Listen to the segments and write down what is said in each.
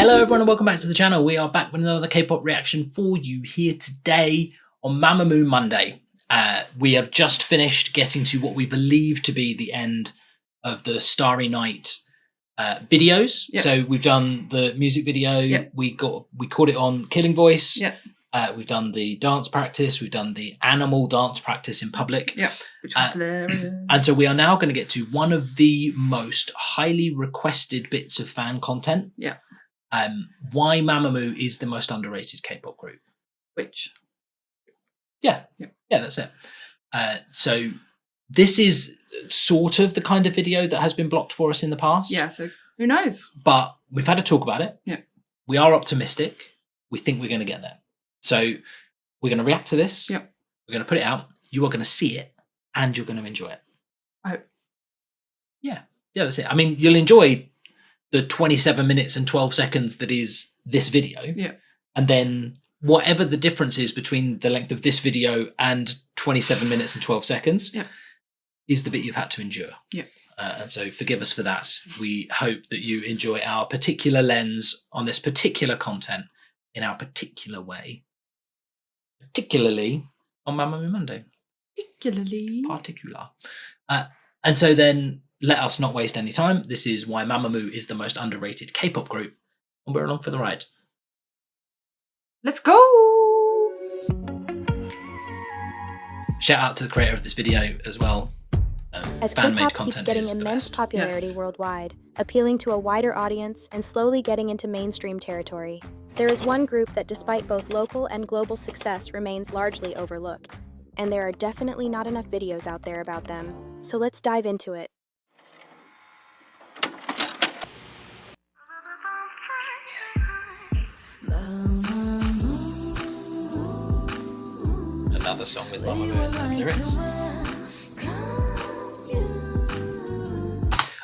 Hello everyone and welcome back to the channel. We are back with another K-pop reaction for you here today on Mamamoo Monday. We have just finished getting to what we believe to be the end of the Starry Night videos. Yep. So we've done the music video, yep. we caught it on Killing Voice, yep. We've done the dance practice, we've done the animal dance practice in public. Yeah, which was hilarious. And so we are now going to get to one of the most highly requested bits of fan content. Yeah. Why Mamamoo is the most underrated K-pop group. Which? Yeah, that's it. So this is sort of the kind of video that has been blocked for us in the past. Yeah, so who knows? But we've had a talk about it. Yeah. We are optimistic. We think we're going to get there. So we're going to react to this. Yeah. We're going to put it out. You are going to see it and you're going to enjoy it. I hope. Yeah, that's it. I mean, you'll enjoy the 27 minutes and 12 seconds that is this video. Yeah. And then whatever the difference is between the length of this video and 27 minutes and 12 seconds is the bit you've had to endure. Yeah. And so forgive us for that. We hope that you enjoy our particular lens on this particular content in our particular way, particularly on Mamamoo Monday. Particular. And so then let us not waste any time. This is why Mamamoo is the most underrated K-pop group, and we're along for the ride. Let's go! Shout out to the creator of this video as well. As K-pop keeps getting immense popularity worldwide, appealing to a wider audience and slowly getting into mainstream territory, there is one group that despite both local and global success remains largely overlooked. And there are definitely not enough videos out there about them, so let's dive into it. Another song with Mamamoo in the lyrics.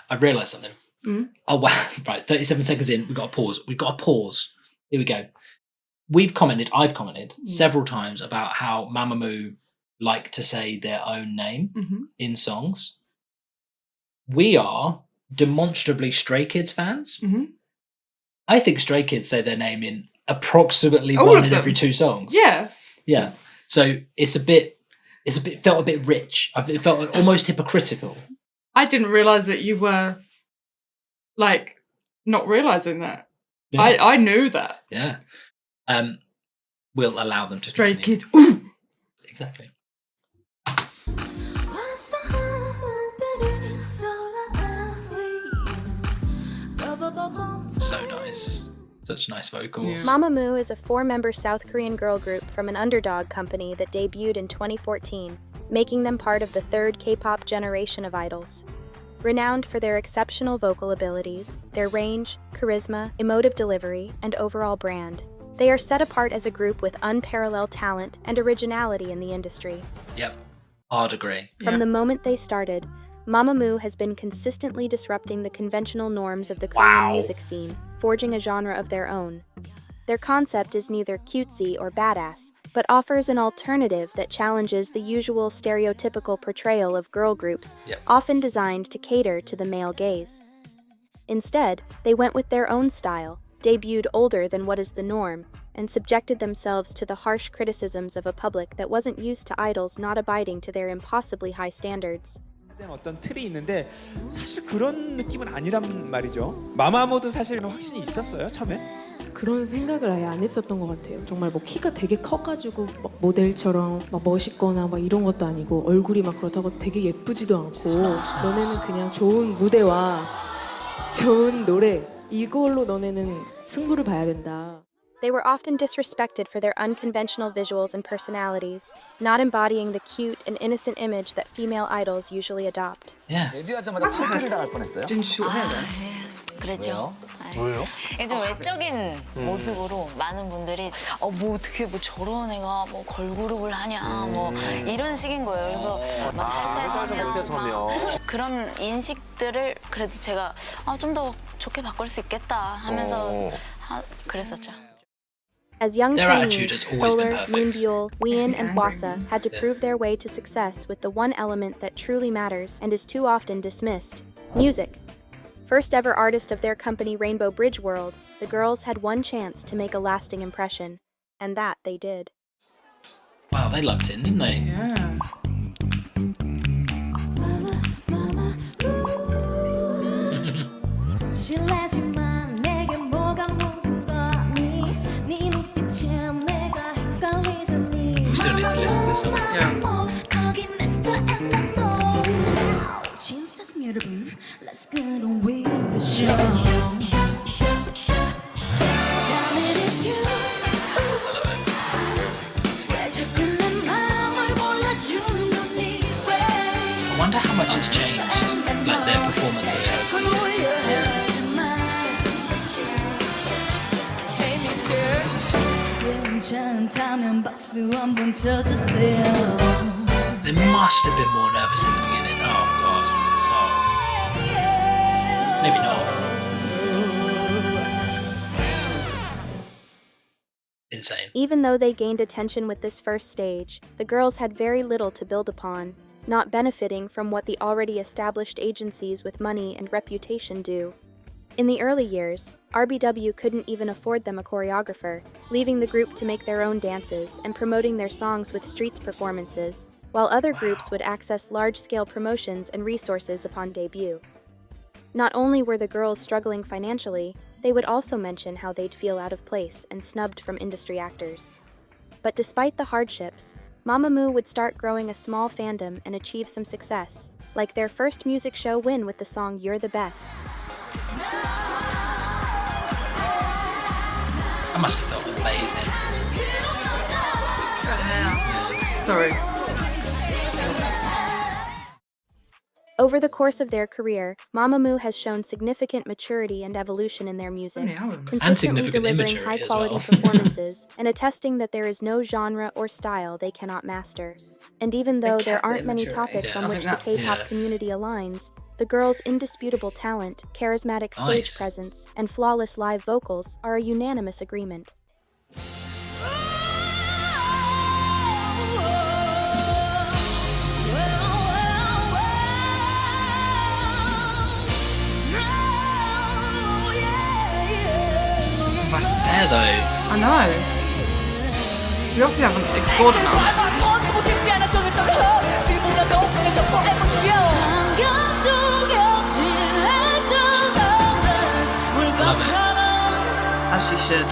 I've realised something. Oh wow, right, 37 seconds in, we've got a pause. Here we go. I've commented several times about how Mamamoo like to say their own name in songs. We are demonstrably Stray Kids fans. I think Stray Kids say their name in approximately one in every two songs. Yeah. So it's felt a bit rich. It felt almost hypocritical. I didn't realise that you were like not realising that. Yeah. I knew that. Yeah. We'll allow them to Stray continue. Kids. Ooh. Exactly. So nice. Such nice vocals. Yeah. Mamamoo is a 4-member South Korean girl group from an underdog company that debuted in 2014, making them part of the third K-pop generation of idols. Renowned for their exceptional vocal abilities, their range, charisma, emotive delivery, and overall brand, they are set apart as a group with unparalleled talent and originality in the industry. Yep, I'd agree. From the moment they started, Mamamoo has been consistently disrupting the conventional norms of the Korean music scene, forging a genre of their own. Their concept is neither cutesy or badass, but offers an alternative that challenges the usual stereotypical portrayal of girl groups, often designed to cater to the male gaze. Instead, they went with their own style, debuted older than what is the norm, and subjected themselves to the harsh criticisms of a public that wasn't used to idols not abiding to their impossibly high standards. 어떤 틀이 있는데 사실 그런 느낌은 아니란 말이죠. 마마모도 사실 확신이 있었어요, 처음에? 그런 생각을 아예 안 했었던 것 같아요. 정말 뭐 키가 되게 커가지고 막 모델처럼 막 멋있거나 막 이런 것도 아니고 얼굴이 막 그렇다고 되게 예쁘지도 않고 너네는 그냥 좋은 무대와 좋은 노래 이걸로 너네는 승부를 봐야 된다. They were often disrespected for their unconventional visuals and personalities, not embodying the cute and innocent image that female idols usually adopt. Yeah. 데뷔하자마자 탈퇴를 당할 뻔했어요. 그랬죠. 왜요? 좀 외적인 모습으로 많은 분들이 뭐 어떻게 뭐 저런 애가 뭐 걸그룹을 하냐 뭐 이런 식인 거예요. 그래서 막 탈퇴하면 그런 인식들을 그래도 제가 좀 더 좋게 바꿀 수 있겠다 하면서 그랬었죠. As young trainees, Solar, Moonbyul, Wheein, and Hwasa had to prove their way to success with the one element that truly matters and is too often dismissed: music. First ever artist of their company Rainbow Bridge World, the girls had one chance to make a lasting impression, and that they did. Wow, they lucked in, didn't they? Yeah. We still need to listen to this song. Yeah. Let's get on with the show. I wonder how much it's changed, like their performance of it. They must have been more nervous in the beginning. Oh god. Oh. Maybe not. Insane. Even though they gained attention with this first stage, the girls had very little to build upon, not benefiting from what the already established agencies with money and reputation do. In the early years, RBW couldn't even afford them a choreographer, leaving the group to make their own dances and promoting their songs with streets performances, while other groups would access large-scale promotions and resources upon debut. Not only were the girls struggling financially, they would also mention how they'd feel out of place and snubbed from industry actors. But despite the hardships, Mamamoo would start growing a small fandom and achieve some success, like their first music show win with the song You're the Best. I must have felt amazing. Sorry. Over the course of their career, Mamamoo has shown significant maturity and evolution in their music, consistently significant delivering immaturity as high-quality well. performances and attesting that there is no genre or style they cannot master. And even though there aren't many topics on which the K-pop community aligns, the girls' indisputable talent, charismatic stage presence, and flawless live vocals are a unanimous agreement. That's his hair though. I know. We obviously haven't explored enough. Love it. As she should.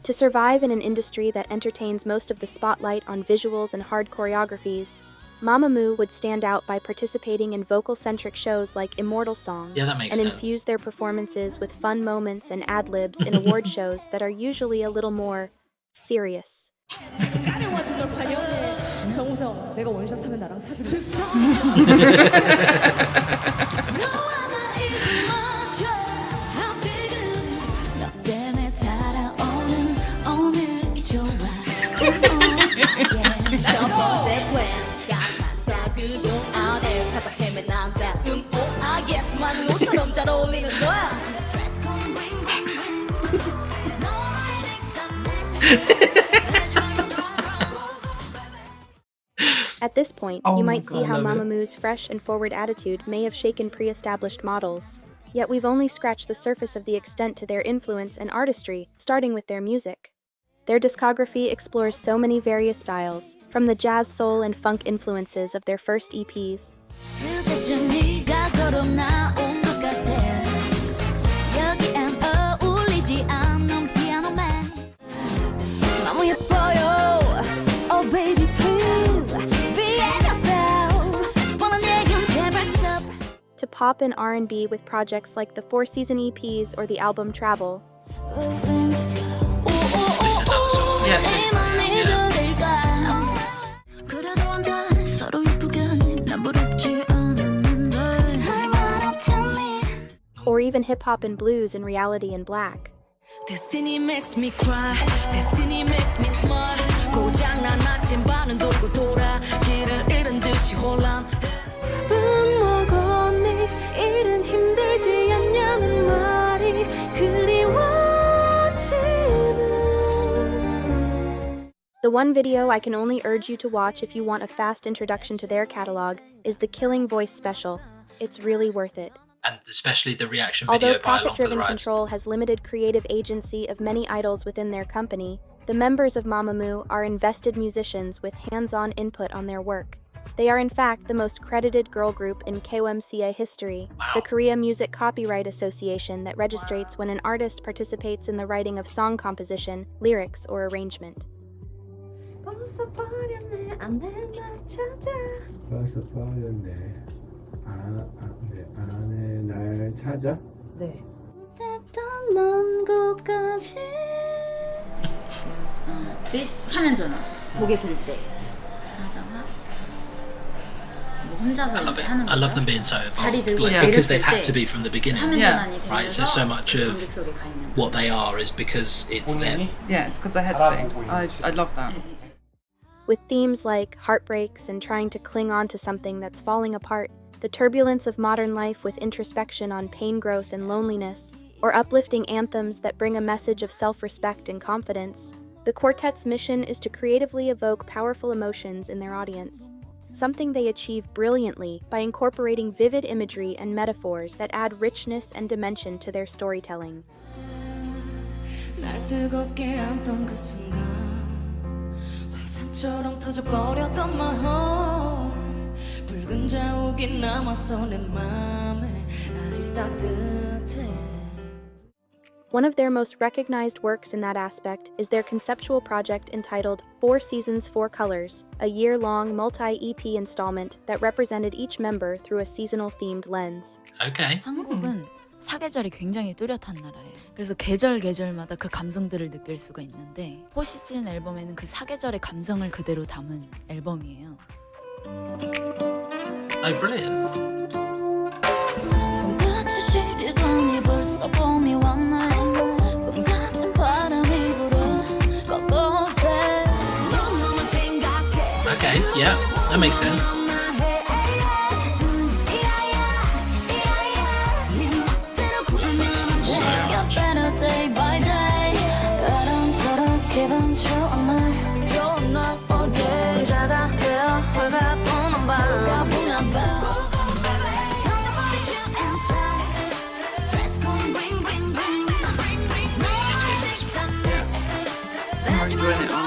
To survive in an industry that entertains most of the spotlight on visuals and hard choreographies, Mamamoo would stand out by participating in vocal-centric shows like Immortal Songs and infuse their performances with fun moments and ad-libs in award shows that are usually a little more serious. At this point, you might see how Mamamoo's fresh and forward attitude may have shaken pre-established models. Yet we've only scratched the surface of the extent to their influence and artistry, starting with their music. Their discography explores so many various styles, from the jazz, soul, and funk influences of their first EPs. To pop and R&B with projects like the 4-season EPs or the album Travel. This is another song. Yeah, or even hip-hop and blues in Reality in Black. Destiny makes me cry, destiny makes me smile. 고장난 나침반은 돌고 돌아 길을 잃은 듯이 혼란. 밥은 먹었니? 일은 힘들지 않냐는 말이 그리워지는. The one video I can only urge you to watch if you want a fast introduction to their catalog is the Killing Voice special. It's really worth it. And especially the reaction video Although by Along for the profit-driven Ride. control has limited creative agency of many idols within their company, the members of Mamamoo are invested musicians with hands-on input on their work. They are in fact the most credited girl group in KOMCA history, the Korea Music Copyright Association that registrates when an artist participates in the writing of song composition, lyrics, or arrangement. 벌써 버렸네 안에 날 찾아. 벌써 버렸네 안에 날 찾아? 네. 됐던 먼 곳까지. 화면 전화 고개 들 때 하다가 뭐 혼자서 이제 하는 I love them being so 다리 involved, 들고 like, 내렸을 because they've 때 had to be from the beginning. 화면 Yeah. 전환이 Right, so 되면서 so much of 관객 속에 가 있는. what they are is because it's them. Yeah, it's because they had to be. I love that. With themes like heartbreaks and trying to cling on to something that's falling apart, the turbulence of modern life with introspection on pain growth and loneliness, or uplifting anthems that bring a message of self-respect and confidence, the quartet's mission is to creatively evoke powerful emotions in their audience, something they achieve brilliantly by incorporating vivid imagery and metaphors that add richness and dimension to their storytelling. 날 뜨겁게 안던 그 순간 화산처럼 터져버렸던 마음 붉은 자욱이 남았어 내 맘에 아직 따뜻해. One of their most recognized works in that aspect is their conceptual project entitled 4 Seasons, 4 Colors, a year-long multi-EP installment that represented each member through a seasonal-themed lens. Okay. 한국은 사계절이 굉장히 뚜렷한 나라예요. 그래서 계절마다 그 감성들을 느낄 수가 있는데 포시즌 앨범에는 그 사계절의 감성을 그대로 담은 앨범이에요. Oh, brilliant. 손같이 시리더니 벌써 봄이 왔네 꿈 같은 바람이 불어 곳곳에 너만 생각해. Okay, yeah, that makes sense.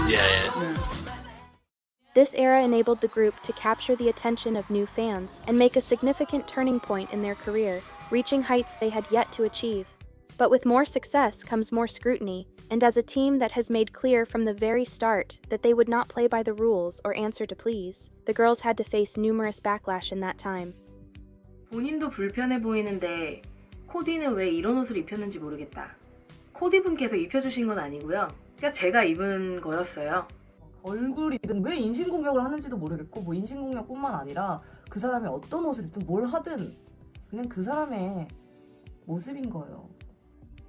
Yeah. This era enabled the group to capture the attention of new fans and make a significant turning point in their career, reaching heights they had yet to achieve. But with more success comes more scrutiny, and as a team that has made clear from the very start that they would not play by the rules or answer to please, the girls had to face numerous backlash in that time. 본인도 불편해 보이는데 코디는 왜 이런 옷을 입혔는지 모르겠다. 코디 분께서 입혀주신 건 아니고요. 제가 입은 거였어요. 얼굴이든 왜 인신공격을 하는지도 모르겠고 뭐 인신공격뿐만 아니라 그 사람이 어떤 옷을 입든 뭘 하든 그냥 그 사람의 모습인 거예요.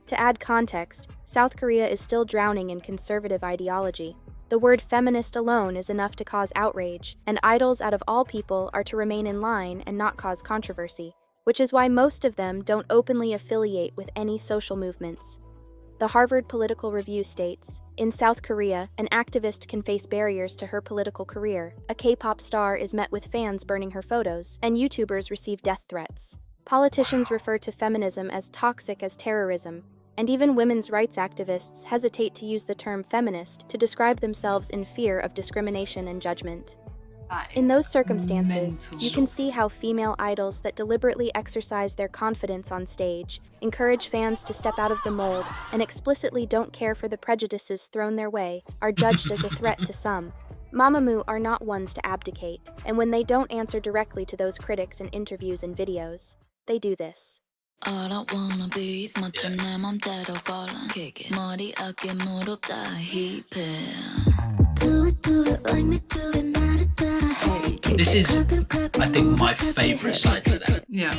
To add context, South Korea is still drowning in conservative ideology. The word feminist alone is enough to cause outrage, and idols out of all people are to remain in line and not cause controversy, which is why most of them don't openly affiliate with any social movements. The Harvard Political Review states, in South Korea, an activist can face barriers to her political career. A K-pop star is met with fans burning her photos, and YouTubers receive death threats. Politicians refer to feminism as toxic as terrorism, and even women's rights activists hesitate to use the term feminist to describe themselves in fear of discrimination and judgment. In those circumstances, you can see how female idols that deliberately exercise their confidence on stage, encourage fans to step out of the mold, and explicitly don't care for the prejudices thrown their way, are judged as a threat to some. Mamamoo are not ones to abdicate, and when they don't answer directly to those critics in interviews and videos, they do this. All I wanna be is 멋진 내 맘대로 걸어 머리 어깨 무릎 다 힙해. Do it like me do it 나를 따라해. This is, I think, my favourite side to them. Yeah.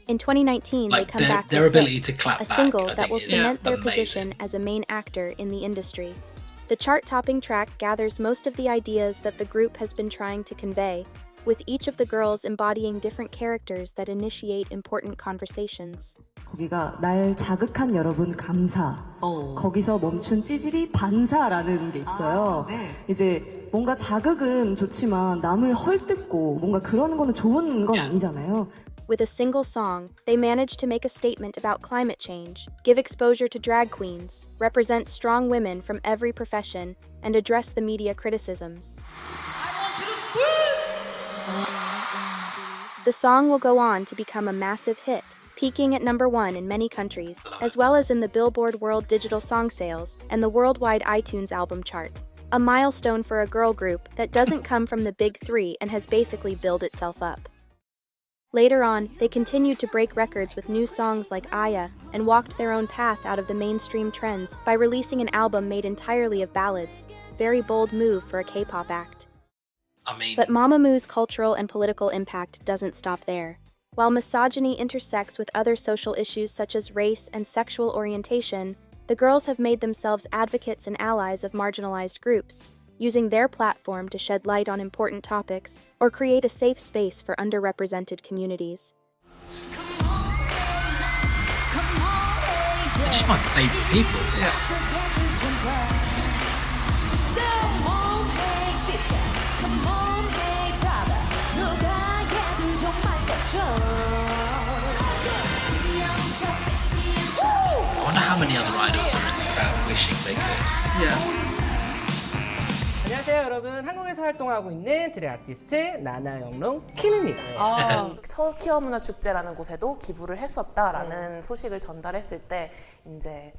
In 2019, Like they come back their with ability Hit, to clap a back, single I that think will is cement their amazing. position as a main actor in the industry. The chart-topping track gathers most of the ideas that the group has been trying to convey, with each of the girls embodying different characters that initiate important conversations. 거기가 날 자극한 여러분 감사. 거기서 멈춘 찌질이 반사라는 게 있어요. 이제 뭔가 자극은 좋지만 남을 헐뜯고 뭔가 그러는 거는 좋은 건 아니잖아요. With a single song, they managed to make a statement about climate change, give exposure to drag queens, represent strong women from every profession, and address the media criticisms. The song will go on to become a massive hit, peaking at #1 in many countries, as well as in the Billboard World Digital Song Sales and the worldwide iTunes album chart. A milestone for a girl group that doesn't come from the big three and has basically built itself up. Later on, they continued to break records with new songs like Aya and walked their own path out of the mainstream trends by releasing an album made entirely of ballads, very bold move for a K-pop act. But Mamamoo's cultural and political impact doesn't stop there. While misogyny intersects with other social issues such as race and sexual orientation, the girls have made themselves advocates and allies of marginalized groups, using their platform to shed light on important topics or create a safe space for underrepresented communities. They're just my favourite people. I wonder how many other idols are in the crowd wishing they could. Yeah. 안녕하세요 여러분, 한국에서 활동하고 있는 드래 아티스트 나나영롱 킴입니다. 터키어 문화 축제라는 곳에도 기부를 했었다라는 소식을 전달했을 때 이제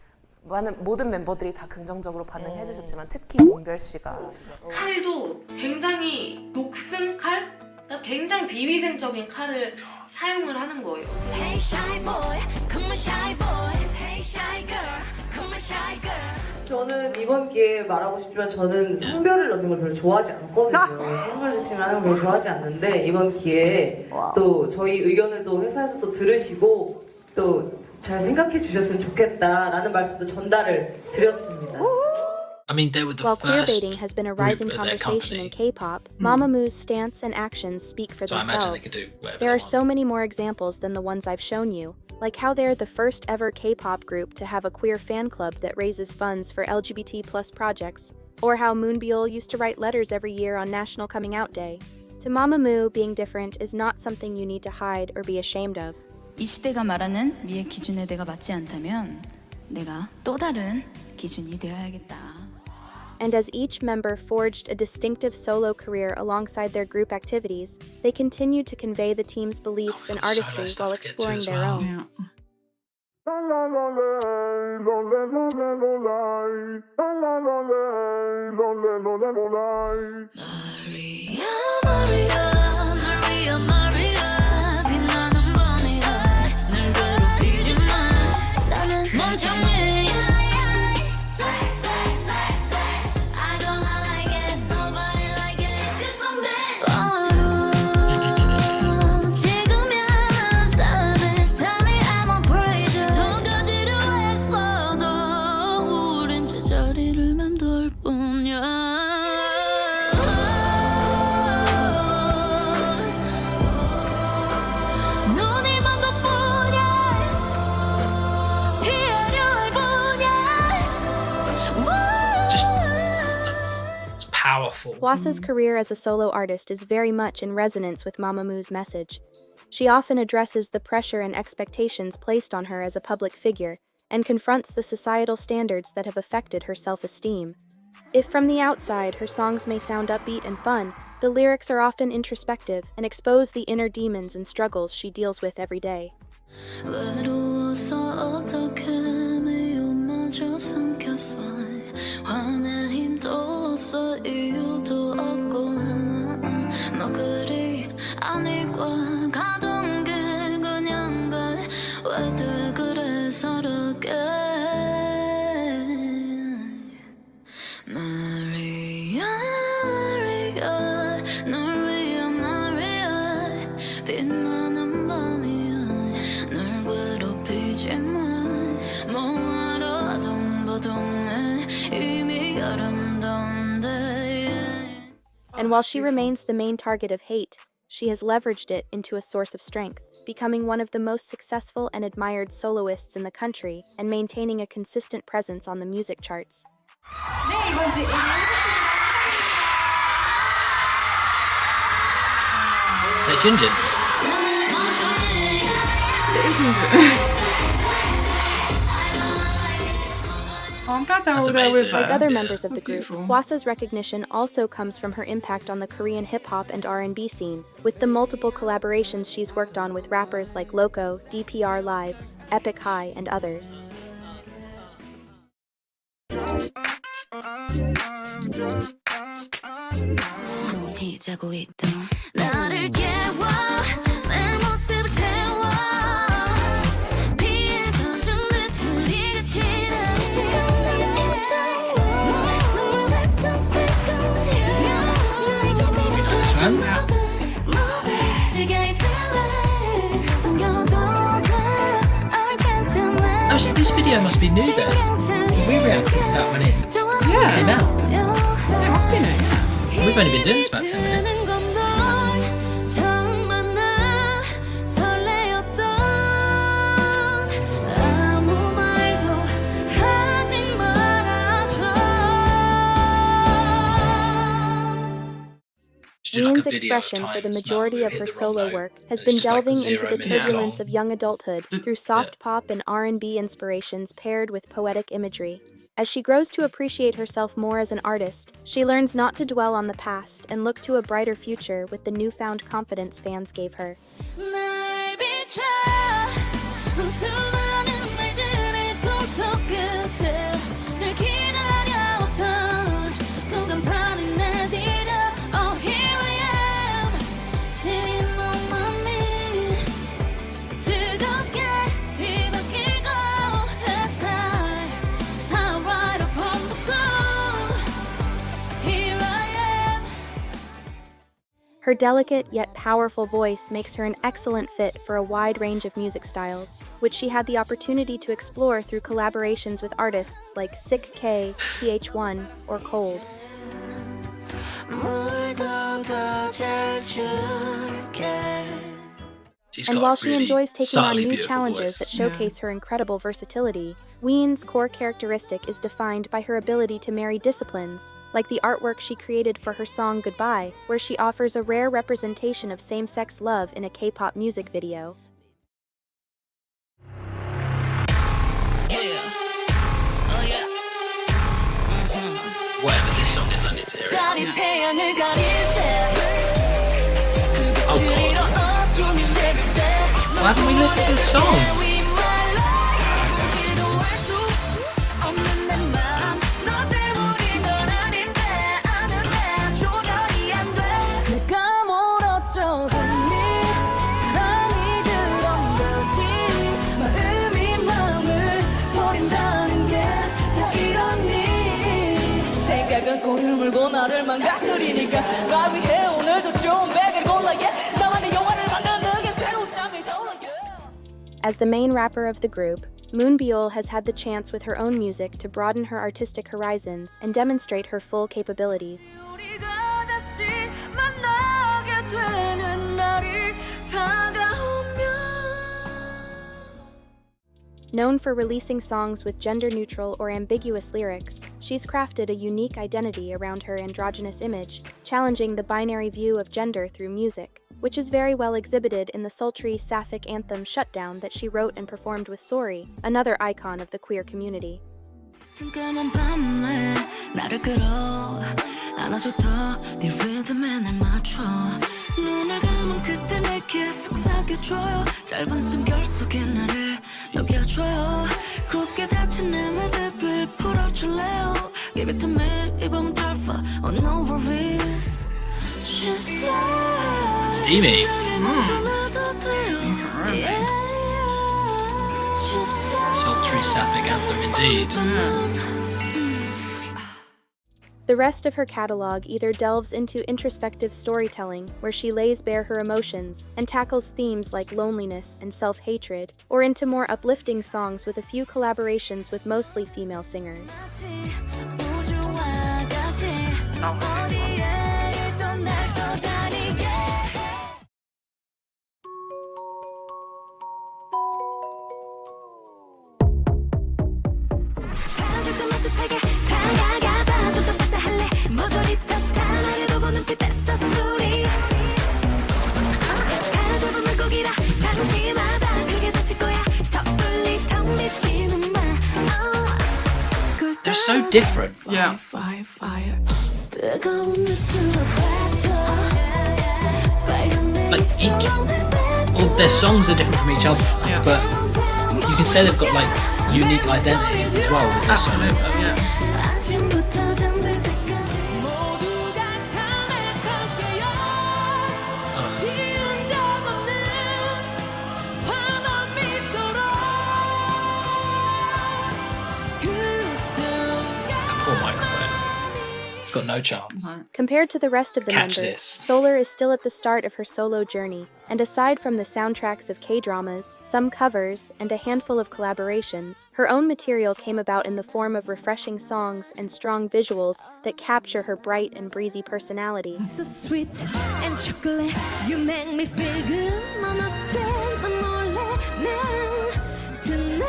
모든 멤버들이 다 긍정적으로 반응해 주셨지만 특히 문별 씨가 이제 칼도 굉장히 녹슨 칼? 그러니까 굉장히 비위생적인 칼을 사용을 하는 거예요. Hey shy boy, come on shy boy. Hey shy girl, come on shy girl. 저는 이번 기회에 말하고 싶지만 저는 성별을 넣는 걸 별로 좋아하지 않거든요. 성별 지칭을 하는 걸 별로 좋아하지 않는데 이번 기회에 또 저희 의견을 또 회사에서 또 들으시고 또 잘 생각해 주셨으면 좋겠다라는 말씀도 전달을 드렸습니다. I mean, they were the While first queerbaiting has been a rising group at their conversation in company. K-pop, Mamamoo's stance and actions speak for So I imagine they themselves. could do whatever There they are so many more examples than the ones I've shown you, like how they're the first ever K-pop group to have a queer fan club that raises funds for LGBT+ projects, or how Moonbyul used to write letters every year on National Coming Out Day. To Mamamoo, being different is not something you need to hide or be ashamed of. 이 시대가 말하는 미의 기준에 내가 맞지 않다면 내가 또 다른 기준이 되어야겠다. And as each member forged a distinctive solo career alongside their group activities, they continued to convey the team's beliefs and artistry while exploring their own. Hwasa's career as a solo artist is very much in resonance with Mamamoo's message. She often addresses the pressure and expectations placed on her as a public figure and confronts the societal standards that have affected her self-esteem. If from the outside her songs may sound upbeat and fun, the lyrics are often introspective and expose the inner demons and struggles she deals with every day. 이유도 없고 뭐 그리 아니고 가던 게 그냥 왜들 그래 서럽게 마리아 마리아 널 위한 마리아 빛나는 밤이야 And while she remains the main target of hate, she has leveraged it into a source of strength, becoming one of the most successful and admired soloists in the country and maintaining a consistent presence on the music charts. Is that Hyunjin? It is Hyunjin. Oh, I'm glad they're all there with her. Like other members of the group, Hwasa's recognition also comes from her impact on the Korean hip-hop and R&B scene, with the multiple collaborations she's worked on with rappers like Loco, DPR Live, Epic High, and others. Oh, so this video must be new then. We reacted to that when it came out. It must be new, yeah. We've only been doing this about 10 minutes. Ween's expression for the majority of her solo work has been delving into the turbulence of young adulthood through soft pop and R&B inspirations paired with poetic imagery. As she grows to appreciate herself more as an artist, she learns not to dwell on the past and look to a brighter future with the newfound confidence fans gave her. Her delicate yet powerful voice makes her an excellent fit for a wide range of music styles, which she had the opportunity to explore through collaborations with artists like Sick K, PH1, or Cold. And while she enjoys taking on new challenges that showcase her incredible versatility, Ween's core characteristic is defined by her ability to marry disciplines, like the artwork she created for her song Goodbye, where she offers a rare representation of same-sex love in a K-pop music video. Whatever this song is, I need to hear it. Oh god. Why haven't we listened to this song? As the main rapper of the group, Moonbyul has had the chance with her own music to broaden her artistic horizons and demonstrate her full capabilities. Known for releasing songs with gender-neutral or ambiguous lyrics, she's crafted a unique identity around her androgynous image, challenging the binary view of gender through music, which is very well exhibited in the sultry, sapphic anthem Shutdown that she wrote and performed with Sori, another icon of the queer community. 눈을 감은 그때 날 계속 사귀어줘요 짧은 숨결 속에 나를 녹여줘요 굳게 닫힌 내 매듭을 풀어줄래요 Give it to me 이 밤은 달파 Oh no worries She said Steamy. Sultry sapphic anthem indeed. The rest of her catalog either delves into introspective storytelling, where she lays bare her emotions and tackles themes like loneliness and self-hatred, or into more uplifting songs with a few collaborations with mostly female singers. 어디에 있던 날 떠다니게 다들 좀 따뜻하게 다가가봐 좀 더 빠따 할래 모조리 탓다 나를 보고 눈빛 뺐어 우리 다 잡은 물고기라 방심하다 그게 다칠 거야 섣불리 텅 비치는 말 They're so different. Yeah. Fire, fire. 뜨거운 뉴스로 battle. 빨간 Like each, all their songs are different from each other, Yeah. but you can say they've got like unique identities as well with their solo. 아침부터 잠들 때까지 모두가 참을 거게요. 지운 적 없는 환한 미소로 그 순간 Poor microphone. It's got no chance. Compared to the rest of the Catch members, this. Solar is still at the start of her solo journey, and aside from the soundtracks of K-dramas, some covers, and a handful of collaborations, her own material came about in the form of refreshing songs and strong visuals that capture her bright and breezy personality. So sweet and chocolate, you make me feel good. 넌 어때? 넌 몰래 난 tonight.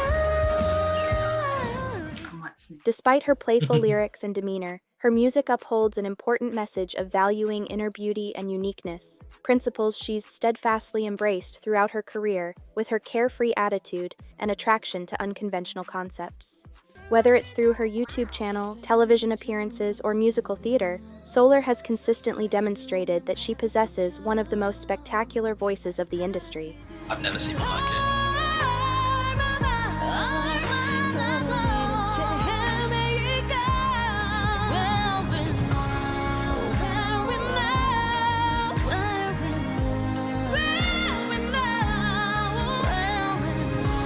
Despite her playful lyrics and demeanor, her music upholds an important message of valuing inner beauty and uniqueness, principles she's steadfastly embraced throughout her career with her carefree attitude and attraction to unconventional concepts. Whether it's through her YouTube channel, television appearances, or musical theater, Solar has consistently demonstrated that she possesses one of the most spectacular voices of the industry. I've never seen one like it.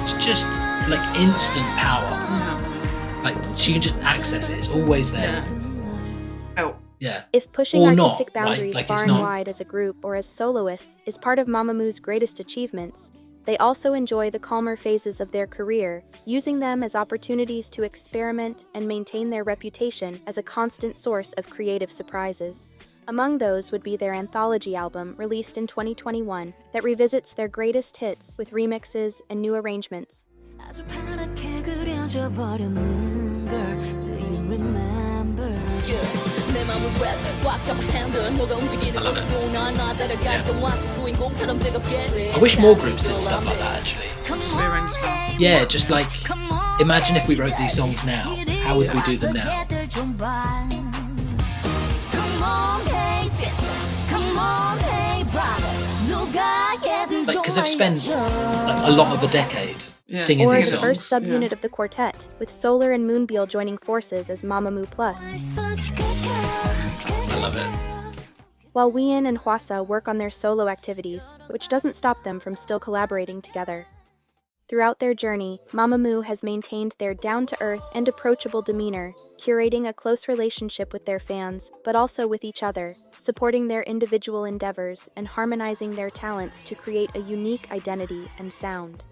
It's just like instant power. Like she can just access it. It's always there. Oh. Yeah. If pushing Or artistic not, right? boundaries Like, far it's and not- wide as a group or as soloists is part of Mamamoo's greatest achievements, they also enjoy the calmer phases of their career, using them as opportunities to experiment and maintain their reputation as a constant source of creative surprises. Among those would be their anthology album released in 2021 that revisits their greatest hits with remixes and new arrangements. 아주 파랗게 그려져 버렸는 걸. Do you remember? 내 맘을 꽉 잡아 handle 너가 움직이는 곳으로 나 따라갈 동안 주인공처럼 뜨겁게. I wish more groups did stuff like that actually. Yeah, just like imagine if we wrote these songs now. How would we do them now? Like, because they've spent a lot of a decade singing Or these the songs. first subunit of the quartet, with Solar and Moonbeal joining forces as Mamamoo Plus. I love it. While Wheein and Hwasa work on their solo activities, which doesn't stop them from still collaborating together. Throughout their journey, Mamamoo has maintained their down-to-earth and approachable demeanor, curating a close relationship with their fans, but also with each other, supporting their individual endeavors and harmonizing their talents to create a unique identity and sound.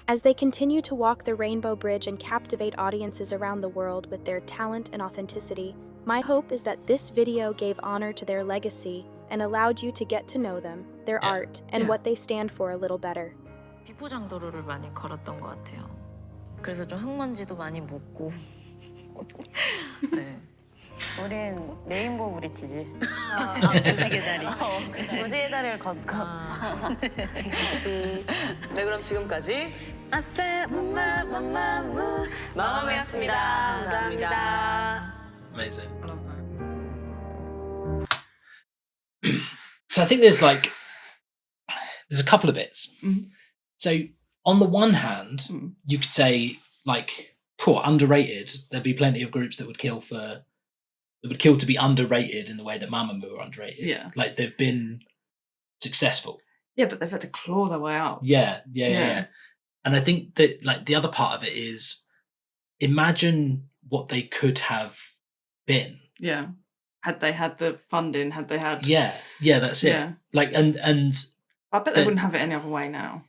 As they continue to walk the Rainbow Bridge and captivate audiences around the world with their talent and authenticity, my hope is that this video gave honor to their legacy and allowed you to get to know them, their art, and what they stand for a little better. 비포장도로를 많이 걸었던 것 같아요. 그래서 좀 흙먼지도 많이 묻고. 네. 우린 레인보우 브릿지지. 무지개 다리. 무지개 다리를 걷고. 네, 그럼 지금까지 I said 마마무 마마무였습니다. 감사합니다. Amazing. So I think there's a couple of bits. So on the one hand, you could say like, cool, underrated. There'd be plenty of groups that would kill to be underrated in the way that Mamamoo are underrated. Yeah. Like they've been successful. Yeah, but they've had to claw their way up. Yeah. And I think that like the other part of it is imagine what they could have been. Yeah. Had they had the funding, had they had... Yeah, that's it. Yeah. Like, and I bet they wouldn't have it any other way now.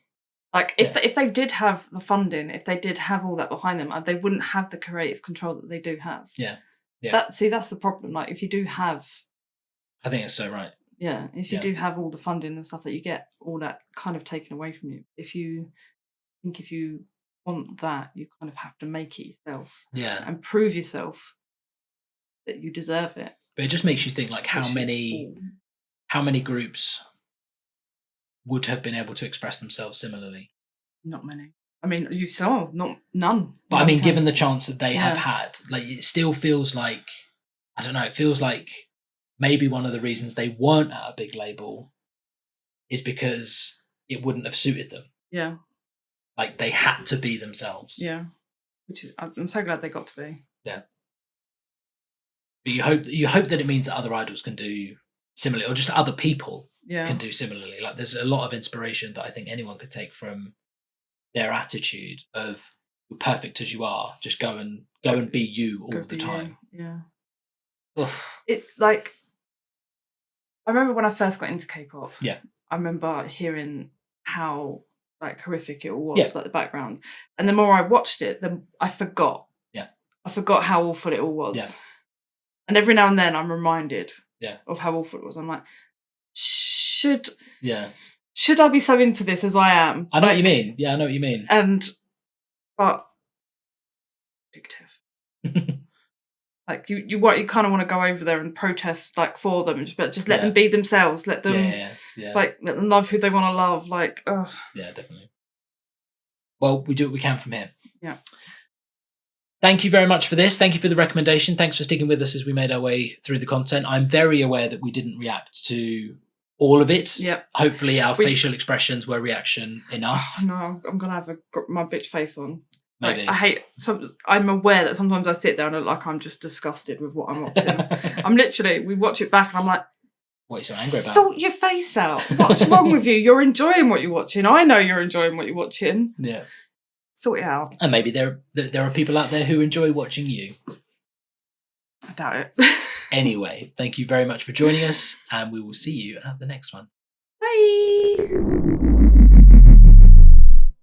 Like, if they did have the funding, if they did have all that behind them, they wouldn't have the creative control that they do have. Yeah. That's the problem. Like, if you do have, I think it's so right. Yeah, if you do have all the funding and stuff that you get, all that kind of taken away from you. If you want that, you kind of have to make it yourself. Yeah. And prove yourself that you deserve it. But it just makes you think, like, how many groups would have been able to express themselves similarly? Not many. I mean, you saw none. But I mean, given the chance that they have had, like, it still feels like, I don't know, it feels like maybe one of the reasons they weren't at a big label is because it wouldn't have suited them. Yeah. Like, they had to be themselves. Yeah. Which is, I'm so glad they got to be. Yeah. But you hope that it means that other idols can do similarly, or just other people can do similarly. Like, there's a lot of inspiration that I think anyone could take from their attitude of, you're perfect as you are, just go and be you all the time. Yeah. Oof. It, like, I remember when I first got into K-pop. Yeah. I remember hearing how, like, horrific it all was, like the background. And the more I watched it, I forgot. Yeah. I forgot how awful it all was. Yeah. And every now and then I'm reminded of how awful it was. I'm like, should I be so into this as I am? I know what you mean. Yeah, I know what you mean. But addictive. Like, you kind of want to go over there and protest, like, for them, but just let them be themselves. Let them let them love who they want to love. Like, ugh. Yeah, definitely. Well, we do what we can from here. Yeah. Thank you very much for this. Thank you for the recommendation. Thanks for sticking with us as we made our way through the content. I'm very aware that we didn't react to all of it. Yep. Hopefully our facial expressions were reaction enough. Oh, no, I'm going to have my bitch face on. Maybe. Like, I'm aware that sometimes I sit there and I look like I'm just disgusted with what I'm watching. We watch it back and I'm like, what are you so angry about? Sort your face out. What's wrong with you? You're enjoying what you're watching. I know you're enjoying what you're watching. Yeah. Sort it out. And maybe there are people out there who enjoy watching you. I doubt it. Anyway, thank you very much for joining us, and we will see you at the next one. Bye.